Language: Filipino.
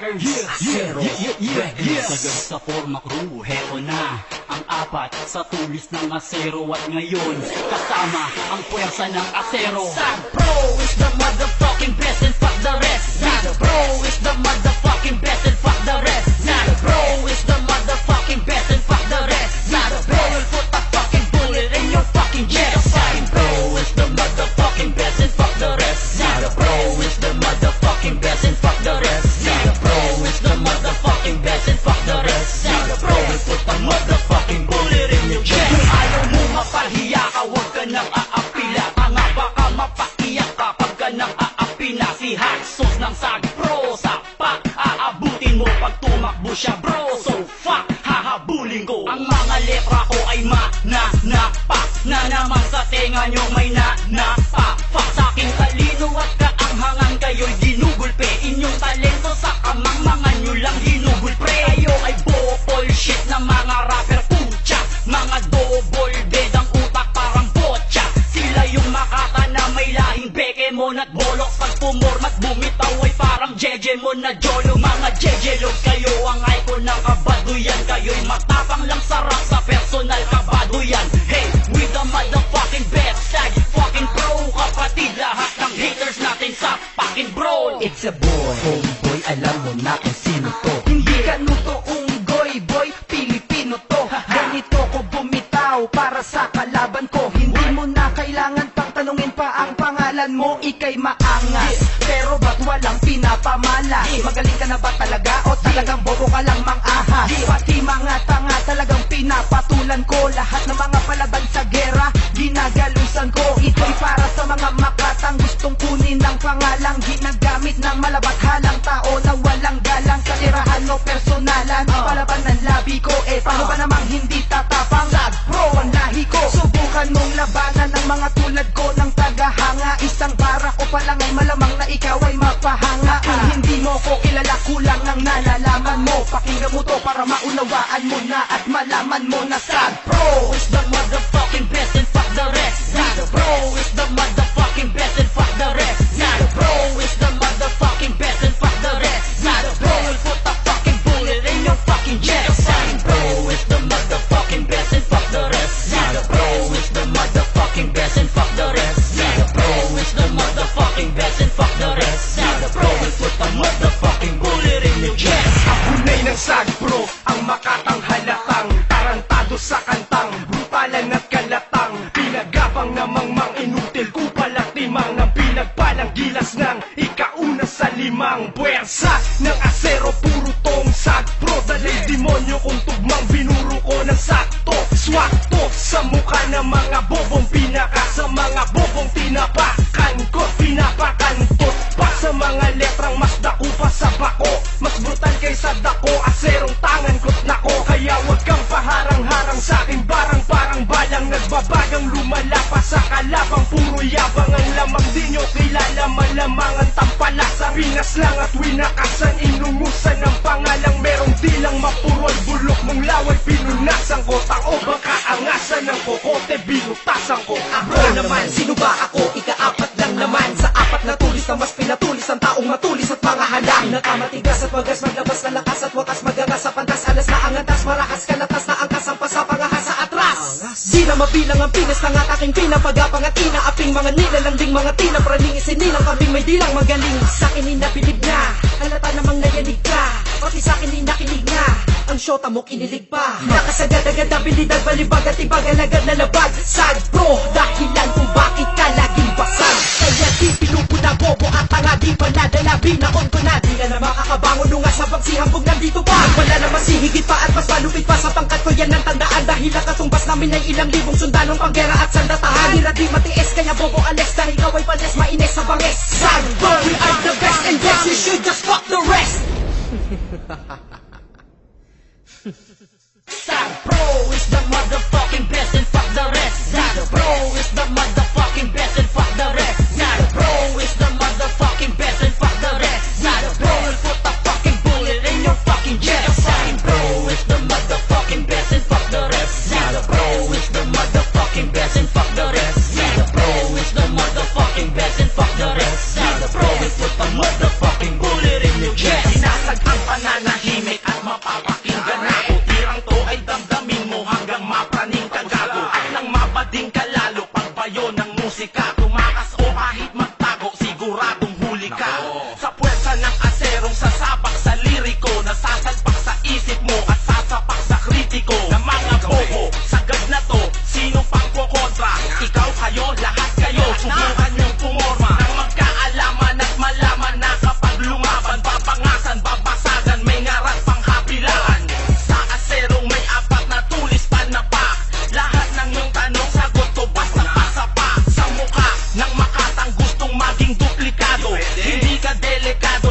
Saggers, Zero, Saggers sa forma crew, heto na ang apat sa tulis ng asero. At ngayon, kasama ang puwersa ng asero. Sag Pro is the motherfucking best and fuck the rest. Sag Pro is the motherfucking best and fuck the rest. Sag Pro is the motherfucking best and fuck the rest. Sag Pro will put a fucking bullet in your fucking chest. Sag Pro is the motherfucking best and fuck the rest. Sag Pro is the motherfucking best and fuck the rest. Sag Pro is the motherfucking best and fuck the rest. Sag Pro will put a motherfucking bullet in your chest. Kung ayaw mo mapahiya ka, huwag ka nang aapila. Tanga baka mapaiyak kapag ka nang aapina. Si Haxos ng Sag Pro sa aabutin mo pag tumakbo siya bro. So fuck, hahabulin ko. Ang mga letra ko ay mananapa na naman sa tenga nyo may nanapa. Fuck sa aking talino at kaanghangan kayo'y ginugulpe. Inyong talento sa kamangmangan nyo lang ginugulpre. Kayo ay bullshit na mga rapper pucha. Mga double dead ang utak parang botcha. Sila yung makata na may lahing Bekemon at bolok. Pag pumormat bumitaw ay parang Jejemon na jolo. Mga jejelog kayo ang icon ng kabaduyan. Kayo'y matapang lang sarap sa personal kabaduyan. Hey, with the motherfucking best Sag fucking Pro, kapatid lahat ng haters natin sa fucking bro. It's a boy, homeboy, alam mo na kung sino to. Hindi ka nuto unggoy, boy, Pilipino to. Ganito ko bumitaw para sa kalaban ko. Hindi mo na kailangan pang tanungin pa ang pangalan mo. Ika'y maangas, pero ba't walang pinapamala? Magaling ka na ba talaga o talagang bobo ka lang mang-ahas? Pati mga tanga talagang pinapatulan ko. Lahat ng mga palaban sa gera, ginagalusan ko. Ito'y para sa mga makatang gustong kunin ng pangalang. Ginagamit ng malabathalang tao na walang galang sa tirahan o personalan. Palaban ng labi ko, paano ba namang hindi tatapang? Sag Pro ang lahi ko. Subukan mong labanan ng mga tulad ko ng tagahanga. Isang bara ko pa lang ay malamang na ikaw ay mapahanga. Kung hindi mo ko kilala, kulang ang nalalaman mo. Pakinggan mo to para maunawaan mo na at malaman mo na Sag Pro is the motherfucking best and fuck the rest. Sag Pro is the motherfucking best and fuck the rest. Sag Pro is the motherfucking best and fuck the rest. Sag Pro will put a fucking bullet in your fucking chest. Sag Pro is the motherfucking best and fuck the rest. Sag Pro is the motherfucking best and fuck the rest. Sag Pro is the motherfucking best and fuck the rest. Sag Pro will put a motherfucking bullet in your chest. Ang hunay ng Sag Pro, ang makatang halatang, tarantado sa kantang, brutalan at kalatang, pinagapang namang mang inutil, kupalang timang ng pinagpalang gilas ng ikauna sa limang. Puwersa ng asero, puro tong Sag Pro, dalay demonyo kung tugmang binuro ko ng sakto. Swakto sa mukha ng mga bobong pinaka, sa mga bobong tinapakan ko, pinapakantot pa sa mga letrang mas dako pa sa bako. Mas brutal kaysa dako, aserong tangan ko't nako. Kaya wag kang paharang-harang sa aking barang, parang balang nagbabagang lumala pa sa kalabang. Puro yabang ang lamang, di nyo kilala, malamang ang tampalasan. Pinas lang at winakasan, inungusan ng pangalang merong dilang mapurol. Bulok mong laway, pinunasan ko, tao baka angasan ng kokote, binutasan ko. Ako naman, sino ba ako? Ikaapat lang naman sa apat na tulis na mas pinatulis ang taong matulis at mga halang. Nakamatigas at wagas, maglabas na lakas at wakas, magangas sa pantas, alas na ang antas, marakas kalatas na ang kasampas sa pangahas sa atras. Di na mabilang ang pinas ng at aking pinapagapang at inaaping mga nilalanding mga tina, praning isinilang kaming may dilang magaling. Sa'kin inabilib na, halata namang nayanig ka, pati sa'kin inakinig na, ang syota mo kinilig pa. Nakasagad-agad, abilidad, balibag at ibag-alagad na labag. Sag Pro, dahilan kung bakit ka laging basag. Kaya di pinupuna, bobo at tanga, di pa nadala, binaon ko na. Di na makakabangon nung sa pagsihambog nandito pa. Wala na masihigit pa at mas malupit pa sa pangkat ko, yan ang tandaan. Dahil ang katumbas namin ay ilang libong sundanong panggera at sandatahan. Hirap di matiis, kaya bobo Alex, dahil ikaw ay panes, mainis sa bangis. Sag Pro, we are the best, and yes, you should just fuck the rest. Sag Pro is the motherfucking best and fuck the rest. Sag Pro is the motherfucking best and fuck the rest. Sag Pro is the motherfucking best and fuck the rest. Sag Pro will put a fucking bullet in your fucking chest. Sag Pro is the motherfucking best and fuck the rest. Sag Pro is the motherfucking best and fuck the rest. Sag Pro is the motherfucking best and fuck the rest. Sag Pro will put a motherfucking bullet in your chest. Sinasag ang ka delikado